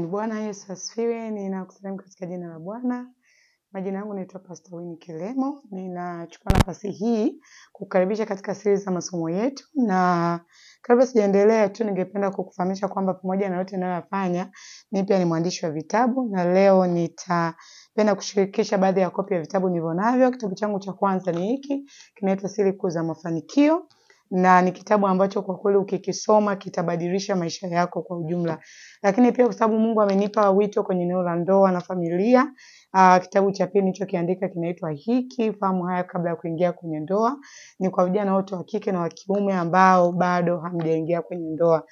Bwana Yesu asifiwe. Ninakusalimu katika jina la Bwana. Majina yangu naitwa Pastor Winnie Kilemo. Ninachukua nafasi hii kukaribisha katika series za masomo yetu, na kabla sijaendelea tu ningependa kukufahamisha kwamba pamoja na yote ninayoyafanya, mimi pia ni mwandishi wa vitabu, na leo nitapenda kushirikisha baadhi ya kopi ya vitabu nilivyonavyo. Kitabu changu cha kwanza ni hiki, kinaitwa Siri Kuu za Mafanikio, na ni kitabu ambacho kwa kweli ukikisoma kitabadilisha maisha yako kwa ujumla. Lakini pia kwa sababu Mungu amenipa wito kwenye eneo la ndoa na familia, kitabu cha pili nilichokiandika kinaitwa hiki, Fahamu Haya Kabla ya Kuingia kwenye Ndoa. Ni kwa vijana wote wa kike na wa kiume ambao bado hamjaingia kwenye ndoa.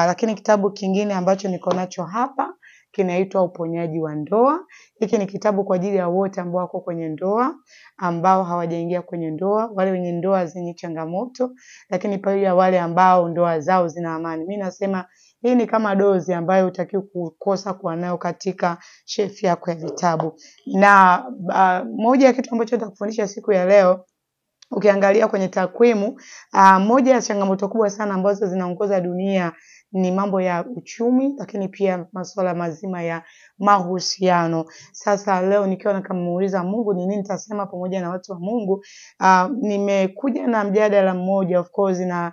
Lakini kitabu kingine ambacho niko nacho hapa kinaitwa Uponyaji wa Ndoa. Hiki ni kitabu kwa ajili ya wote ambao wako kwenye ndoa, ambao hawajaingia kwenye ndoa, wale wenye ndoa zenye changamoto, lakini pia wale ambao ndoa zao zina amani. Mimi nasema hii ni kama dozi ambayo hutakiwi kukosa kuwa nayo katika shelf yako ya vitabu. Na moja ya kitu ambacho nitakufundisha siku ya leo, ukiangalia kwenye takwimu, moja ya changamoto kubwa sana ambazo zinaongoza dunia ni mambo ya uchumi, lakini pia masuala mazima ya mahusiano. Sasa leo nikiwa nikamuuliza Mungu ni nini nitasema pamoja na watu wa Mungu, nimekuja na mjadala mmoja, of course, na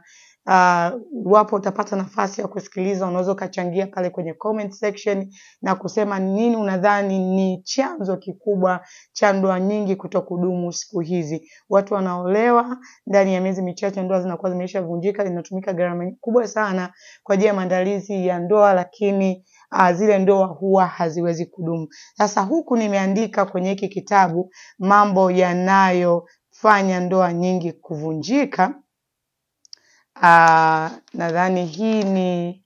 wapo utapata nafasi ya kusikiliza, unaweza kachangia pale kwenye comment section na kusema nini unadhani ni chanzo kikubwa cha ndoa nyingi kutokudumu siku hizi. Watu wanaolewa ndani ya miezi michache ndoa zinakuwa zimeshavunjika, inatumika gharama kubwa sana kwa ajili ya maandalizi ya ndoa, lakini zile ndoa huwa haziwezi kudumu. Sasa huku nimeandika kwenye hiki kitabu mambo yanayofanya ndoa nyingi kuvunjika. Nadhani hii ni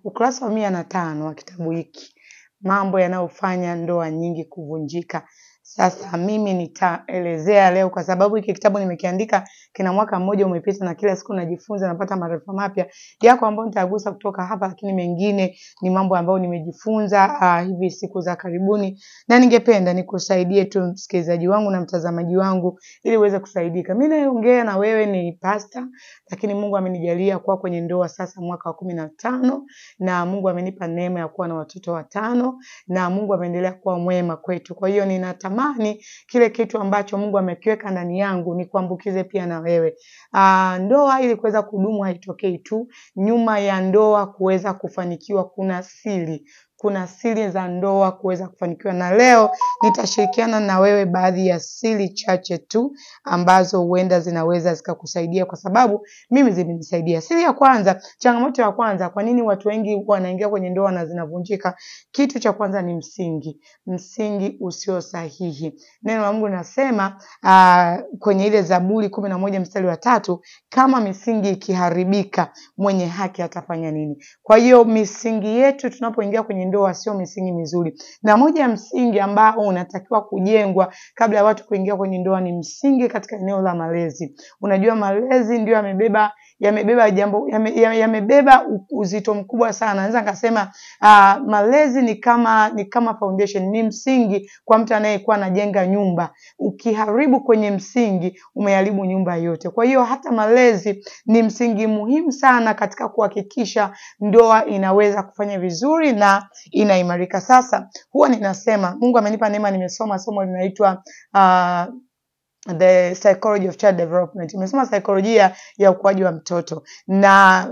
ukurasa wa 105 wa kitabu hiki, mambo yanayofanya ndoa nyingi kuvunjika. Sasa mimi nitaelezea leo, kwa sababu hiki kitabu nimekiandika kina mwaka mmoja umepita, na kila siku najifunza, napata maarifa mapya yako ambayo nitagusa kutoka hapa, lakini mengine ni mambo ambayo nimejifunza hivi siku za karibuni, na ningependa nikusaidie tu msikilizaji wangu na mtazamaji wangu ili uweze kusaidika. Mimi naongea na wewe ni pastor, lakini Mungu amenijalia kuwa kwenye ndoa sasa mwaka wa 15, na Mungu amenipa neema ya kuwa na watoto 5, na Mungu ameendelea kuwa mwema kwetu. Kwa hiyo ninatamani kile kitu ambacho Mungu amekiweka ndani yangu ni kuambukize pia na wewe. Ndoa ili kuweza kudumu haitokei tu. Nyuma ya ndoa kuweza kufanikiwa kuna siri za ndoa kuweza kufanikiwa, na leo nitashirikiana na wewe baadhi ya siri chache tu ambazo huenda zinaweza zikakusaidia, kwa sababu mimi zimenisaidia. Siri ya kwanza, changamoto ya kwanza, kwa nini watu wengi wanaingia kwenye ndoa na zinavunjika? Kitu cha kwanza ni msingi usio sahihi. Neno la Mungu linasema kwenye ile Zaburi 11 mstari wa 3, kama misingi ikiharibika mwenye haki atafanya nini? Kwa hiyo misingi yetu tunapoingia kwenye ndoa sio misingi mizuri, na moja ya msingi ambao unatakiwa kujengwa kabla ya watu kuingia kwenye ndoa ni msingi katika eneo la malezi. Unajua malezi ndio yamebeba uzito mkubwa sana. Naweza nikasema malezi ni kama foundation, ni msingi kwa mtu anayekuwa anajenga nyumba. Ukiharibu kwenye msingi, umeharibu nyumba yote. Kwa hiyo hata malezi ni msingi muhimu sana katika kuhakikisha ndoa inaweza kufanya vizuri na inaimarika. Sasa huwa ninasema Mungu amenipa neema, nimesoma somo linaitwa The Psychology of Child Development. Nimesoma saikolojia ya ukuaji wa mtoto, na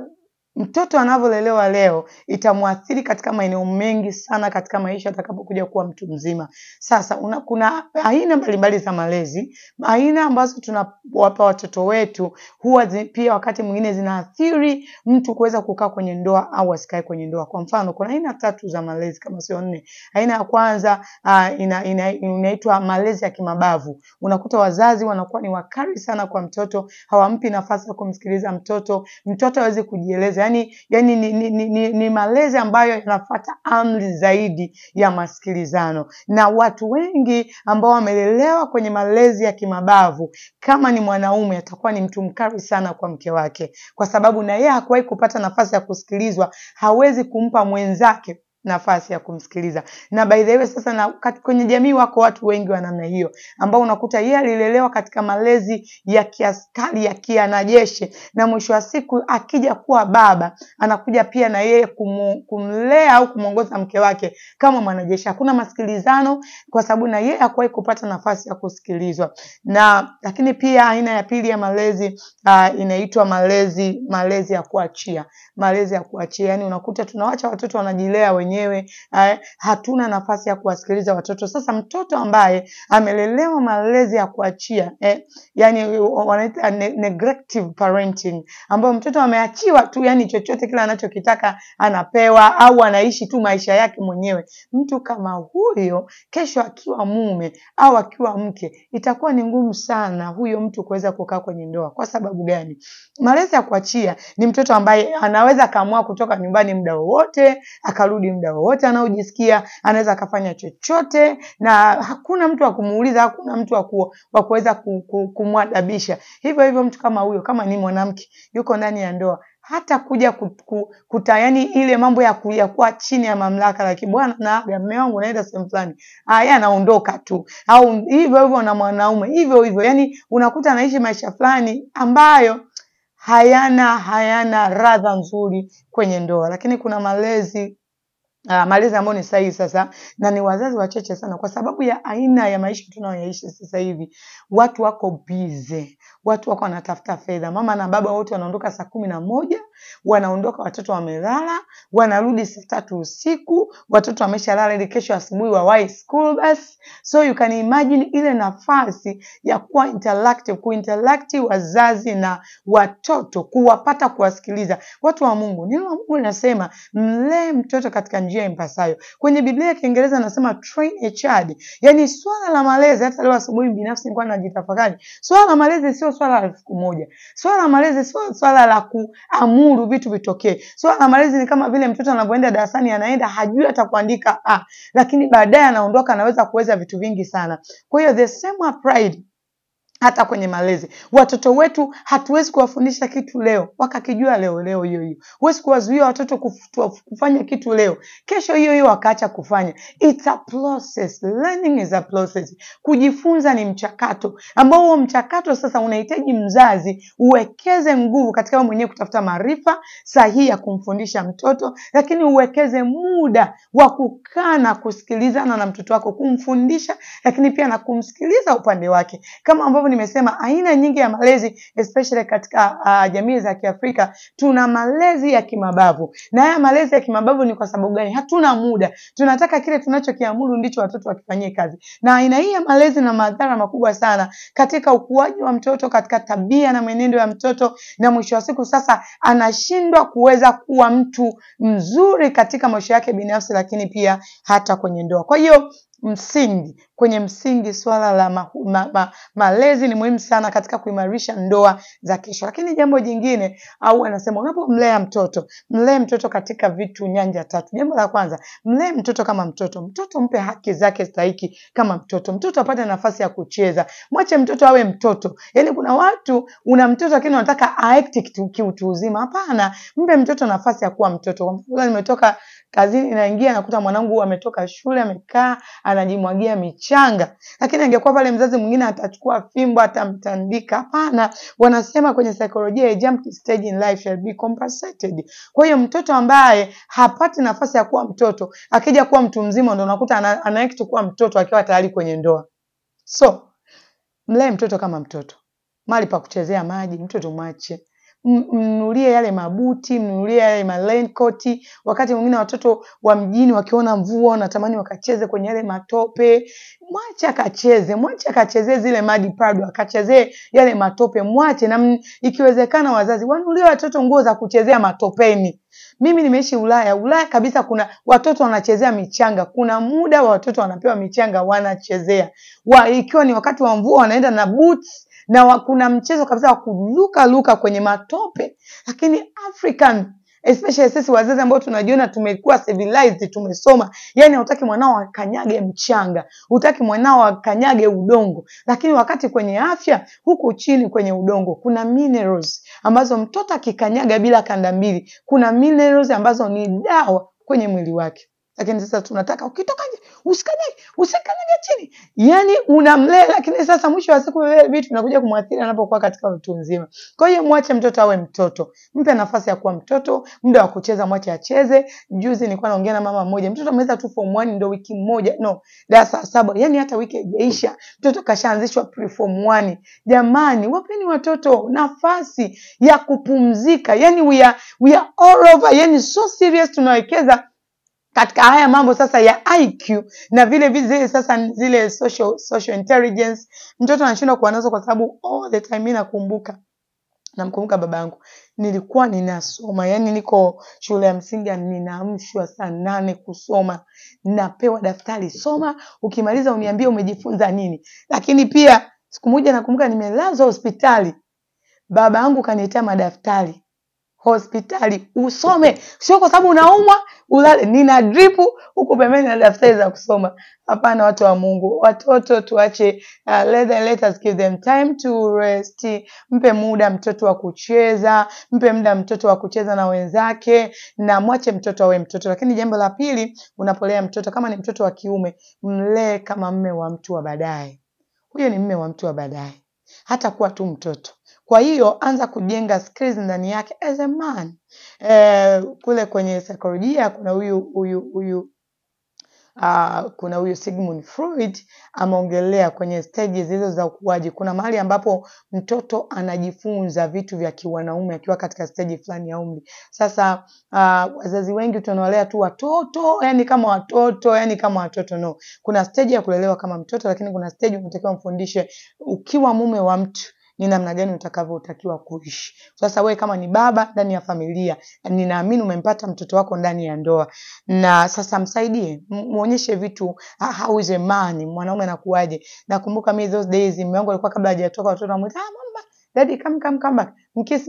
mtoto anavyolelewa leo itamuathiri katika maeneo mengi sana katika maisha atakapokuja kuwa mtu mzima. Sasa kuna aina mbalimbali za malezi. Aina ambazo tunawapa watoto wetu huwa pia wakati mwingine zinaathiri mtu kuweza kukaa kwenye ndoa au asikae kwenye ndoa. Kwa mfano, kuna aina 3 za malezi kama sio 4. Aina ya kwanza inaitwa malezi ya kimabavu. Unakuta wazazi wanakuwa ni wakali sana kwa mtoto, hawampi nafasi ya kumsikiliza mtoto hawezi kujieleza. Ni malezi ambayo yanafuata amri zaidi ya masikilizano. Na watu wengi ambao wamelelewa kwenye malezi ya kimabavu, kama ni mwanaume atakuwa ni mtu mkali sana kwa mke wake, kwa sababu na yeye hakuwahi kupata nafasi ya kusikilizwa. Hawezi kumpa mwenzake nafasi ya kumsikiliza. Na by the way sasa na kwenye jamii wako watu wengi wa namna hiyo ambao unakuta yeye alilelewa katika malezi ya kiaskari ya kianajeshi, na mwisho wa siku akija kuwa baba anakuja pia na yeye kumlea au kumuongoza mke wake kama mwanajeshi. Hakuna masikilizano kwa sababu na yeye hakuwahi kupata nafasi ya kusikilizwa. Na lakini pia aina ya pili ya malezi inaitwa malezi ya kuachia. Malezi ya kuachia, yani unakuta tunawacha watoto wanajilea wenyewe, hatuna nafasi ya kuwasikiliza watoto. Sasa mtoto ambaye amelelewa malezi ya kuachia, yani wanaita neglective parenting, ambao mtoto ameachiwa tu, yani chochote kile anachokitaka anapewa au anaishi tu maisha yake mwenyewe. Mtu kama huyo kesho akiwa mume au akiwa mke itakuwa ni ngumu sana huyo mtu kuweza kukaa kwenye ndoa. Kwa sababu gani? Malezi ya kuachia ni mtoto ambaye anaweza kaamua kutoka nyumbani muda wowote, akarudi muda wowote anaojisikia, anaweza akafanya chochote na hakuna mtu wa kumuuliza, hakuna mtu wa kuweza kumwadabisha. Hivyo mtu kama huyo, kama ni mwanamke yuko ndani ya ndoa, hata kuja yani ile mambo ya kuwa chini ya mamlaka la kibwana na mume wangu naenda sehemu fulani, yeye anaondoka tu, au hivyo na mwanaume hivyo, yani unakuta anaishi maisha fulani ambayo hayana radha nzuri kwenye ndoa. Lakini kuna malezi ambayo ni sahihi sasa, na ni wazazi wachache sana kwa sababu ya aina ya maisha tunayoishi sasa hivi. Watu wako busy, watu wako wanatafuta fedha. Mama na baba wote wanaondoka saa 11, wanaondoka watoto wamelala, wanarudi saa 3 usiku, watoto wameshalala ili kesho asubuhi wawahi school bus. So you can imagine ile nafasi ya kuwa kuinteract wazazi na watoto, kuwapata, kuwasikiliza. Watu wa Mungu, neno la Mungu linasema mlee mtoto katika njia impasayo. Kwenye Biblia ya Kiingereza nasema train a child. Yani swala la malezi, hata leo asubuhi binafsi nilikuwa najitafakari, swala la malezi sio swala la siku moja. Swala la malezi sio swala la kuamuru vitu vitokee. Swala la malezi ni kama vile mtoto anapoenda darasani, anaenda hajui hata kuandika lakini baadaye anaondoka anaweza kuweza vitu vingi sana. Kwa hiyo the same applied hata kwenye malezi. Watoto wetu hatuwezi kuwafundisha kitu leo wakakijua leo hiyo. Huwezi kuwazuia watoto kufanya kitu leo, kesho hiyo wakaacha kufanya. It's a process. Learning is a process. Kujifunza ni mchakato ambao huo mchakato sasa unahitaji mzazi uwekeze nguvu katika wewe mwenyewe kutafuta maarifa sahihi ya kumfundisha mtoto, lakini uwekeze muda wa kukaa na kusikilizana na mtoto wako, kumfundisha lakini pia na kumsikiliza upande wake. Kama ambavyo nimesema, aina nyingi ya malezi especially katika jamii za Kiafrika, tuna malezi ya kimabavu. Na haya malezi ya kimabavu ni kwa sababu gani? Hatuna muda. Tunataka kile tunachokiamuru ndicho watoto wakifanyie kazi. Na aina hii ya malezi na madhara makubwa sana katika ukuaji wa mtoto, katika tabia na mwenendo ya mtoto, na mwisho wa siku sasa anashindwa kuweza kuwa mtu mzuri katika maisha yake binafsi, lakini pia hata kwenye ndoa. Kwa hiyo kwenye msingi swala la malezi ni muhimu sana katika kuimarisha ndoa za kesho. Lakini jambo jingine, au anasema unapomlea mtoto, mlee mtoto katika vitu nyanja 3. Jambo la kwanza, mlee mtoto kama mtoto. Mtoto mpe haki zake stahiki kama mtoto. Mtoto apate nafasi ya kucheza. Mwache mtoto awe mtoto. Yaani kuna watu una mtoto lakini unataka act kiutu uzima. Hapana, mpe mtoto nafasi ya kuwa mtoto. Kwa mfano nimetoka kazini, naingia nakuta mwanangu ametoka shule, amekaa anajimwagia michanga, lakini angekuwa pale mzazi mwingine atachukua fimbo atamtandika. Hapana, wanasema kwenye saikolojia a jumped stage in life shall be compensated. Kwa hiyo mtoto ambaye hapati nafasi ya kuwa mtoto, akija kuwa mtu mzima ndio unakuta anaekti kuwa mtoto akiwa tayari kwenye ndoa. So mlee mtoto kama mtoto. Mahali pa kuchezea maji mtoto mwache. Mnunulie yale mabuti, mnunulie yale raincoat. Wakati mwingine watoto wa mjini wakiona mvua wanatamani wakacheze kwenye yale matope. Mwache akacheze zile mud puddle, akacheze yale matope, mwache. Na ikiwezekana wazazi wanunulie watoto nguo za kuchezea matopeni. Mimi nimeishi Ulaya kabisa, kuna watoto wanachezea michanga. Kuna muda wa watoto wanapewa michanga wanachezea. Ikiwa ni wakati wa mvua wanaenda na boots, na kuna mchezo kabisa wa kuruka kwenye matope. Lakini African, especially sisi wazazi ambao tunajiona tumekuwa civilized, tumesoma, yani hutaki mwanao akanyage mchanga, hutaki mwanao akanyage udongo. Lakini wakati kwenye afya, huku chini kwenye udongo kuna minerals ambazo mtoto akikanyaga bila kanda mbili, kuna minerals ambazo ni dawa kwenye mwili wake. Lakini sasa tunataka ukitoka nje usikanyage chini. Yani unamlea, lakini sasa mwisho wa siku vile vitu vinakuja kumwathiri anapokuwa katika utu nzima. Kwa hiyo mwache mtoto awe mtoto. Mpe nafasi ya kuwa mtoto, muda wa kucheza mwache acheze. Juzi nilikuwa naongea na mama mmoja, mtoto ameweza tu form 1 ndio wiki moja, darasa 7. Yani hata wiki haijaisha, mtoto kashaanzishwa pre form 1. Jamani, wapeni watoto nafasi ya kupumzika. Yani we are all over. Yani so serious tunawekeza katika haya mambo sasa ya IQ na vile sasa zile social intelligence. Mtoto anashindwa kuwa nazo kwa sababu all the time mimi namkumbuka babangu. Nilikuwa ninasoma, yani niko shule ya msingi, ninaamshwa saa 8 kusoma. Napewa daftari, soma, ukimaliza uniambie umejifunza nini. Lakini pia siku moja nakumbuka nimelazwa hospitali. Babangu kaniletea madaftari hospitali, usome. Sio kwa sababu unaumwa ulale, nina drip huko pembeni na daftari za kusoma. Hapana, watu wa Mungu, watoto tuache, let us give them time to rest. Mpe muda mtoto wa kucheza, mpe muda mtoto wa kucheza na wenzake, na mwache mtoto awe mtoto. Lakini jambo la pili, unapolea mtoto, kama ni mtoto wa kiume, mlee kama mme wa mtu wa baadaye. Huyo ni mme wa mtu wa baadaye, hata kuwa tu mtoto. Kwa hiyo anza kujenga skills ndani yake as a man. Kule kwenye saikolojia kuna huyu Sigmund Freud ameongelea kwenye stages hizo za ukuaji. Kuna mahali ambapo mtoto anajifunza vitu vya kiwanaume akiwa katika stage fulani ya umri. Sasa wazazi wengi tunawalea tu watoto, yani kama watoto no. Kuna stage ya kulelewa kama mtoto, lakini kuna stage unatakiwa mfundishe ukiwa mume wa mtu ni namna gani utakavyotakiwa kuishi. Sasa wewe kama ni baba ndani ya familia, ninaamini umempata mtoto wako ndani ya ndoa. Na sasa msaidie, muonyeshe vitu, how is a man, mwanaume anakuaje. Nakumbuka mimi those days mume wangu alikuwa kabla hajatoka watoto wamwita, mama, daddy come back. Mkiss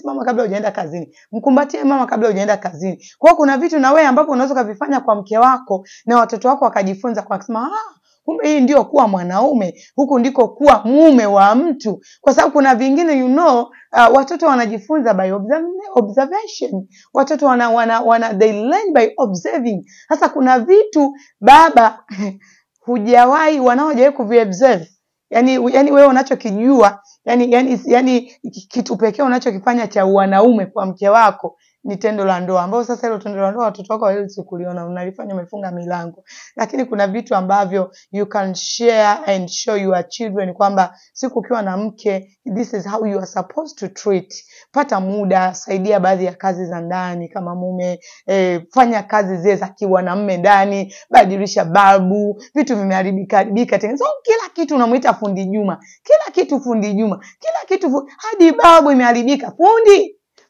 mama kabla hujaenda kazini. Mkumbatie mama kabla hujaenda kazini. Kwa kuna vitu na wewe ambapo unaweza kuvifanya kwa mke wako na watoto wako wakajifunza kwa kusema, kumbe hii ndio kuwa mwanaume, huku ndiko kuwa mume wa mtu. Kwa sababu kuna vingine watoto wanajifunza by observation. Watoto they learn by observing. Sasa kuna vitu baba wanaojawahi kuviobserve. Yani wewe unachokijua, yani kitu pekee unachokifanya cha wanaume kwa mke wako ni tendo la ndoa, ambao sasa hilo tendo la ndoa watoto wako hawezi kuliona, unalifanya umefunga milango. Lakini kuna vitu ambavyo you can share and show your children kwamba siku ukiwa na mke, this is how you are supposed to treat. Pata muda, saidia baadhi ya kazi za ndani kama mume, fanya kazi zile za kiwanamume ndani, badilisha balbu, vitu vimeharibika tengeneza. Kila kitu unamuita fundi Juma, kila kitu hadi balbu imeharibika,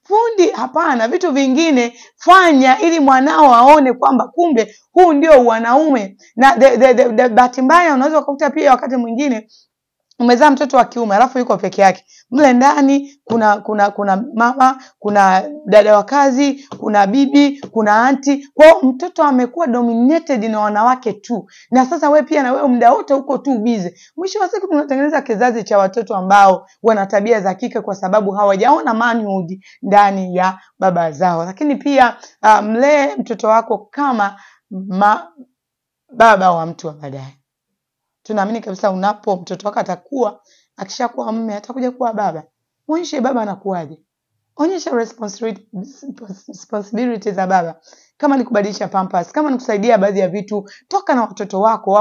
fundi hapana. Vitu vingine fanya ili mwanao aone kwamba kumbe huu ndio wanaume. Na bahati mbaya unaweza kukuta pia wakati mwingine umezaa mtoto wa kiume alafu yuko peke yake. Mle ndani kuna mama, kuna dada wa kazi, kuna bibi, kuna aunti. Kwa mtoto amekuwa dominated na wanawake tu. Na sasa wewe pia na wewe muda wote uko tu busy. Mwisho wa siku tunatengeneza kizazi cha watoto ambao wana tabia za kike kwa sababu hawajaona manhood ndani ya baba zao. Lakini pia mlee mtoto wako kama baba wa mtu wa baadaye. Tunaamini kabisa mtoto wako atakuwa, akishakuwa mume atakuja kuwa baba. Muonyeshe baba anakuaje. Onyesha responsibility za baba. Kama ni kubadilisha pampers, kama ni kusaidia baadhi ya vitu, toka na watoto wako.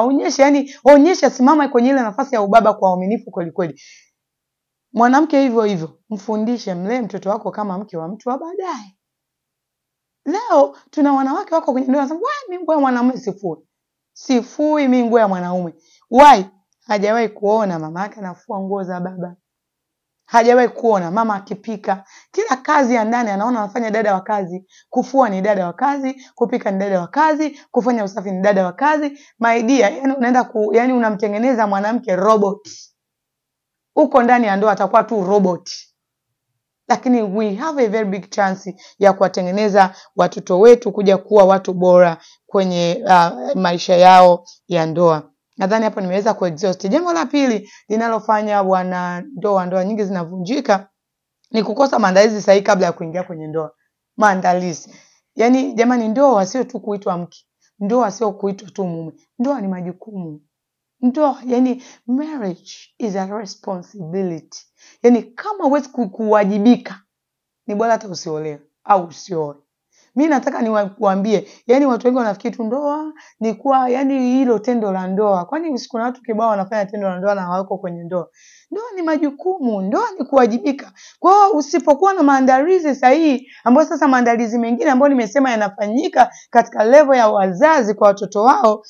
Onyesha, simama kwenye ile nafasi ya ubaba kwa uaminifu kweli kweli. Mwanamke hivyo, mfundishe, mlee mtoto wako kama mke wa mtu wa baadaye. Leo tuna wanawake wako kwenye ndoa wanasema, mimi nguo ya mwanamume sifui mimi nguo ya mwanaume. Why? Hajawahi kuona mama yake anafua nguo za baba. Hajawahi kuona mama akipika. Kila kazi ya ndani anaona anafanya dada wa kazi. Kufua ni dada wa kazi, kupika ni dada wa kazi, kufanya usafi ni dada wa kazi. My dear, unaenda unamtengeneza mwanamke robot. Uko ndani ya ndoa atakuwa tu robot. Lakini we have a very big chance ya kuwatengeneza watoto wetu kuja kuwa watu bora kwenye maisha yao ya ndoa. Nadhani hapo nimeweza kuexhaust. Jambo la pili linalofanya ndoa nyingi zinavunjika ni kukosa maandalizi sahihi kabla ya kuingia kwenye ndoa. Maandalizi. Jamani, ndoa sio tu kuitwa mke. ndoa sio kuitwa tu mume. Ndoa ni majukumu. Ndoa, yani marriage is a responsibility. Yani kama huwezi kuwajibika, ni bora hata usiolewe au usioe. Mimi nataka niwaambie, yani watu wengi wanafikiri tu ndoa ni kuwa yani hilo tendo la ndoa. Kwani usiku na watu kibao wanafanya tendo la ndoa na hawako kwenye ndoa. Ndoa ni majukumu, ndoa ni kuwajibika. Kwa hiyo usipokuwa na maandalizi sahihi, ambayo sasa maandalizi mengine ambayo nimesema yanafanyika katika level ya wazazi kwa watoto wao,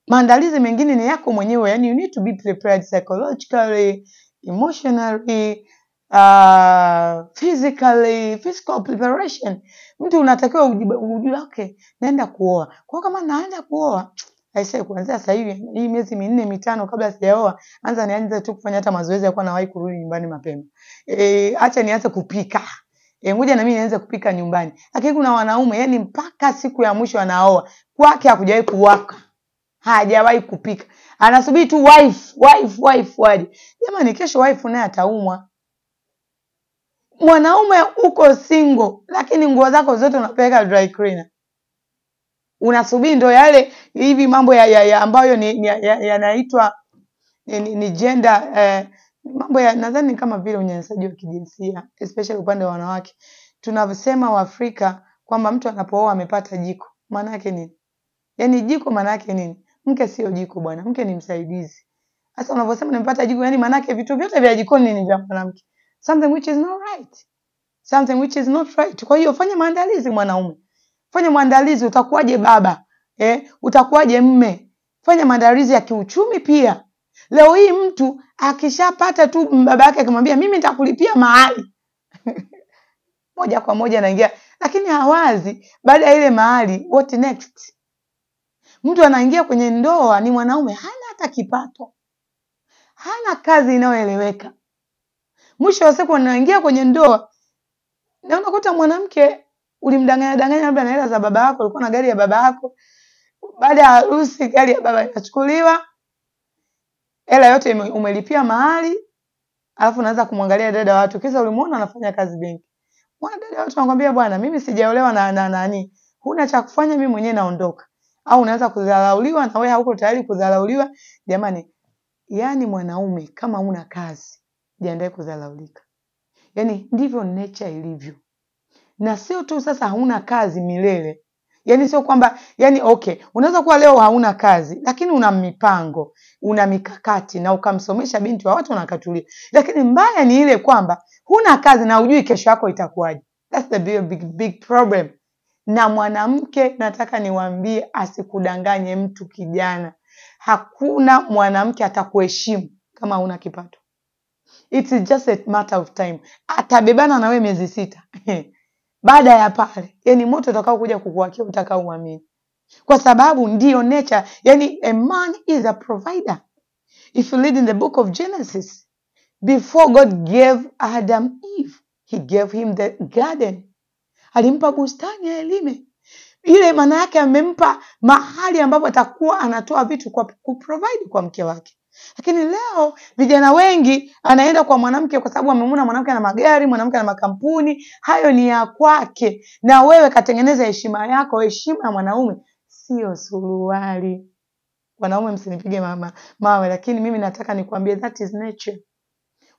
maandalizi mengine ni yako mwenyewe. Yani you need to be prepared psychologically, emotionally, physically, physical preparation. Mtu unatakiwa ujue okay, naenda kuoa. Kwa kama naenda kuoa, aisee, kuanzia sasa hivi hii miezi 4-5 kabla sijaoa, nianze tu kufanya hata mazoezi ya kuwa nawahi kurudi nyumbani mapema. Acha nianze kupika. Ngoja na mimi nianze kupika nyumbani. Lakini kuna wanaume yani mpaka siku ya mwisho anaoa, kwake hakujawahi kuwaka. Hajawahi kupika. Anasubiri tu wife waje. Jamani, kesho wife naye ataumwa. Mwanaume uko single, lakini nguo zako zote unapeleka dry cleaner. Unasubiri ndo yale hivi mambo ya ambayo yanaitwa ni gender, mambo ya nadhani kama vile unyanyasaji wa kijinsia, especially upande wa wanawake. Tunavyosema Waafrika kwamba mtu anapooa amepata jiko. Maana yake nini? Yani jiko maana yake nini? Mke sio jiko bwana, mke ni msaidizi. Sasa unavyosema nimepata jiko, yani maana yake vitu vyote vya jikoni ni vya mwanamke. Something which is not right. Something which is not right. Kwa hiyo fanya maandalizi mwanaume. Fanya maandalizi, utakuwaje baba? Utakuwaje mme? Fanya maandalizi ya kiuchumi pia. Leo hii mtu akishapata tu baba yake akamwambia mimi nitakulipia mahali. Moja kwa moja anaingia, lakini hawazi baada ya ile mahali what next? Mtu anaingia kwenye ndoa ni mwanaume, hana hata kipato. Hana kazi inayoeleweka. Mwisho wa siku anaingia kwenye ndoa na unakuta mwanamke ulimdanganya labda na hela za baba yako, ulikuwa na gari ya baba yako. Baada ya harusi gari ya baba inachukuliwa. Hela yote umelipia mahali, alafu unaanza kumwangalia dada watu kisa ulimuona anafanya kazi benki. Mwana dada watu anakuambia bwana, mimi sijaolewa na nani. Huna cha kufanya, mimi mwenyewe naondoka. Au unaanza kudharauliwa na wewe hauko tayari kudharauliwa. Jamani, yani mwanaume kama huna kazi, jiandae kudharaulika. Yani ndivyo nature ilivyo. Na sio tu sasa hauna kazi milele. Yani sio kwamba yani okay, unaweza kuwa leo hauna kazi lakini una mipango, una mikakati na ukamsomesha binti wa watu unakatulia. Lakini mbaya ni ile kwamba huna kazi na hujui kesho yako itakuwaje. That's the big problem. Na mwanamke nataka niwaambie asikudanganye mtu kijana. Hakuna mwanamke atakuheshimu kama huna kipato. It's just a matter of time. Atabebana na wewe miezi 6. Baada ya pale, yani moto utakao kuja kukuwakia utakao uamini. Kwa sababu ndio nature, yani a man is a provider. If you read in the book of Genesis, before God gave Adam Eve, he gave him the garden. Alimpa bustani ya elime. Ile maana yake amempa mahali ambapo atakuwa anatoa vitu kwa kuprovide kwa mke wake. Lakini leo vijana wengi anaenda kwa mwanamke kwa sababu amemwona mwanamke ana magari, mwanamke ana makampuni, hayo ni ya kwake. Na wewe katengeneza heshima yako, heshima ya mwanaume sio suruali. Wanaume msinipige mawe, lakini mimi nataka nikwambie that is nature.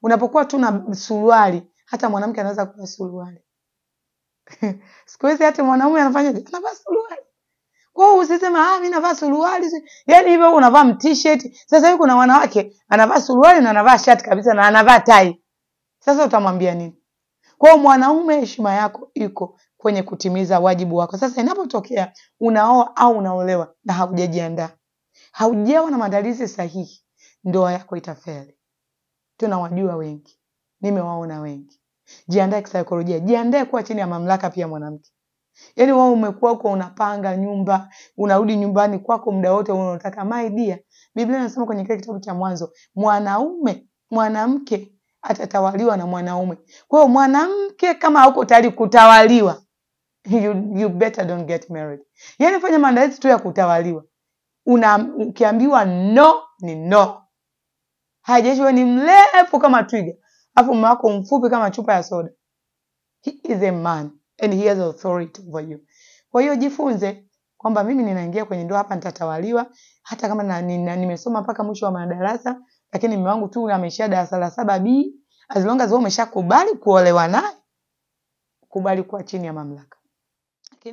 Unapokuwa tu na suruali, hata mwanamke anaweza kuwa suruali. Siku hizi hata mwanaume anafanyaje? Anavaa suruali. Kwa hiyo usiseme mimi navaa suruali. Yaani hivyo unavaa t-shirt. Sasa hivi kuna wanawake anavaa suruali na anavaa shati kabisa na anavaa tai. Sasa utamwambia nini? Kwa hiyo mwanaume heshima yako iko kwenye kutimiza wajibu wako. Sasa inapotokea unaoa au unaolewa na haujajiandaa, haujawa na maandalizi sahihi, ndoa yako itafeli. Tunawajua wengi. Nimewaona wengi. Jiandae kisaikolojia, jiandae kuwa chini ya mamlaka pia mwanamke. Yaani wewe umekuwa huko unapanga nyumba, unarudi nyumbani kwako muda wote unataka my dear. Biblia inasema kwenye kile kitabu cha Mwanzo, mwanamke atatawaliwa na mwanaume. Kwa hiyo mwanamke kama hauko tayari kutawaliwa, you better don't get married. Yaani fanya maandalizi tu ya kutawaliwa. Ukiambiwa no ni no. Haijashi wewe ni mrefu kama twiga, afu mume wako mfupi kama chupa ya soda. He is a man and he has authority over you. Kwa hiyo jifunze kwamba mimi ninaingia kwenye ndoa hapa nitatawaliwa, hata kama nimesoma mpaka mwisho wa madarasa, lakini mume wangu tu ameshia darasa la 7B, as long as wewe umeshakubali kuolewa naye, kubali kuwa chini ya mamlaka.